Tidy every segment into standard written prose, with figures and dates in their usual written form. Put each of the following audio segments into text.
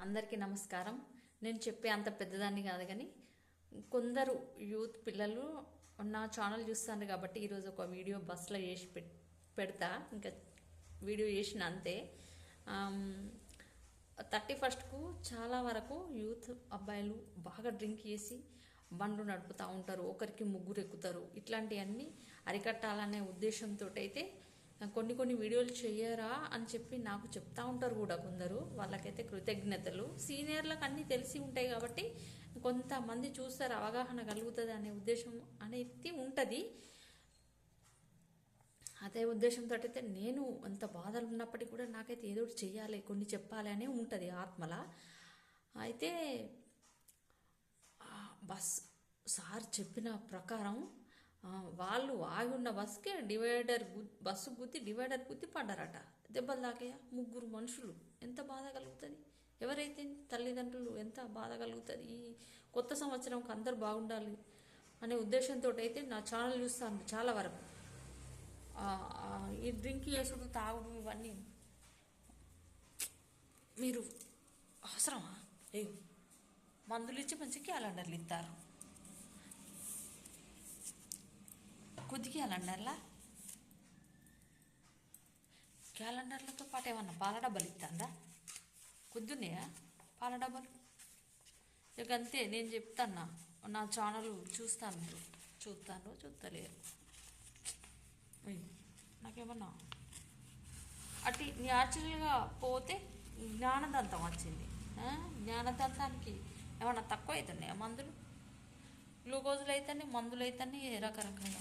అందరికీ నమస్కారం. నేను చెప్పే అంత పెద్దదాన్ని కాదు, కానీ కొందరు యూత్ పిల్లలు నా ఛానల్ చూస్తాను కాబట్టి ఈరోజు ఒక వీడియో బస్సులో చేసి పెడతా. ఇంకా వీడియో చేసిన అంతే. 31కు చాలా వరకు యూత్ అబ్బాయిలు బాగా డ్రింక్ చేసి బండ్లు నడుపుతూ ఉంటారు, ఒకరికి ముగ్గురు ఎక్కుతారు. ఇట్లాంటివన్నీ అరికట్టాలనే ఉద్దేశంతో అయితే కొన్ని వీడియోలు చేయరా అని చెప్పి నాకు చెప్తా ఉంటారు కూడా కొందరు. వాళ్ళకైతే కృతజ్ఞతలు. సీనియర్లకు అన్నీ తెలిసి ఉంటాయి కాబట్టి కొంతమంది చూస్తారు, అవగాహన కలుగుతుంది అనే ఉద్దేశం అనేది ఉంటుంది. అదే ఉద్దేశంతో అయితే నేను అంత బాధలు ఉన్నప్పటికీ కూడా నాకైతే ఏదో ఒకటి చెయ్యాలి, కొన్ని చెప్పాలి అనే ఉంటుంది ఆత్మల. అయితే సార్ చెప్పిన ప్రకారం వాళ్ళు ఆగి ఉన్న బస్సుకే బస్సు గుద్ది డివైడర్ గుద్ది పడ్డారట. దెబ్బలు తాకయ్యా ముగ్గురు మనుషులు. ఎంత బాధ కలుగుతుంది, ఎవరైతే తల్లిదండ్రులు ఎంత బాధ కలుగుతుంది. ఈ కొత్త సంవత్సరంకి అందరు బాగుండాలి అనే ఉద్దేశంతో అయితే నా ఛానల్ చూస్తాను చాలా వరకు. ఈ డ్రింక్ చేసుడు తాగుడు ఇవన్నీ మీరు అవసరమా? మందులు ఇచ్చి మంచి క్యాలెండర్లు ఇస్తారు, క్యాలెండర్లా క్యాలెండర్లతో పాటు ఏమన్నా పాల డబ్బాలు ఇస్తారా? కొద్దున్నాయా పాల డబ్బాలు? ఇక అంతే. నేను చెప్తాను, నా ఛానల్ చూస్తలేరు. నాకేమన్నా అటు న్యాచురల్గా పోతే జ్ఞానదంతం వచ్చింది. జ్ఞానదంతానికి ఏమన్నా తక్కువ అవుతున్నాయా మందులు? గ్లూకోజులు అయితేనే, మందులు అయితేనే, రకరకాల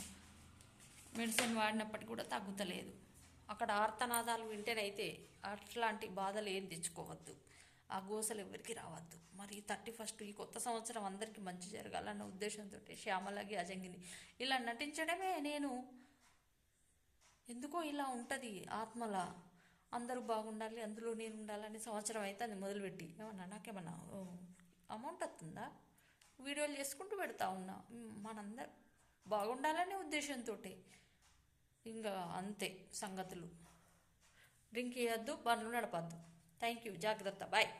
మెడిసిన్ వాడినప్పటికీ కూడా తగ్గుతలేదు. అక్కడ ఆర్తనాదాలు వింటేనైతే అట్లాంటి బాధలు ఏం తెచ్చుకోవద్దు, ఆ గోసలు ఎవరికి రావద్దు. మరి 31 ఈ కొత్త సంవత్సరం అందరికీ మంచి జరగాలన్న ఉద్దేశంతో శ్యామలకి అజంగిని ఇలా నటించడమే. నేను ఎందుకో ఇలా ఉంటుంది ఆత్మల, అందరూ బాగుండాలి, అందులో నేను ఉండాలని సంవత్సరం అయితే అది మొదలుపెట్టి ఏమన్నా నాకేమన్నా అమౌంట్ వస్తుందా? వీడియోలు చేసుకుంటూ పెడతా ఉన్నా, మనందరం బాగుండాలనే ఉద్దేశంతో. ఇంకా అంతే సంగతులు. డ్రింక్ చేయొద్దు, బండ్లు నడపద్దు. Thank you. జాగ్రత్త. బాయ్.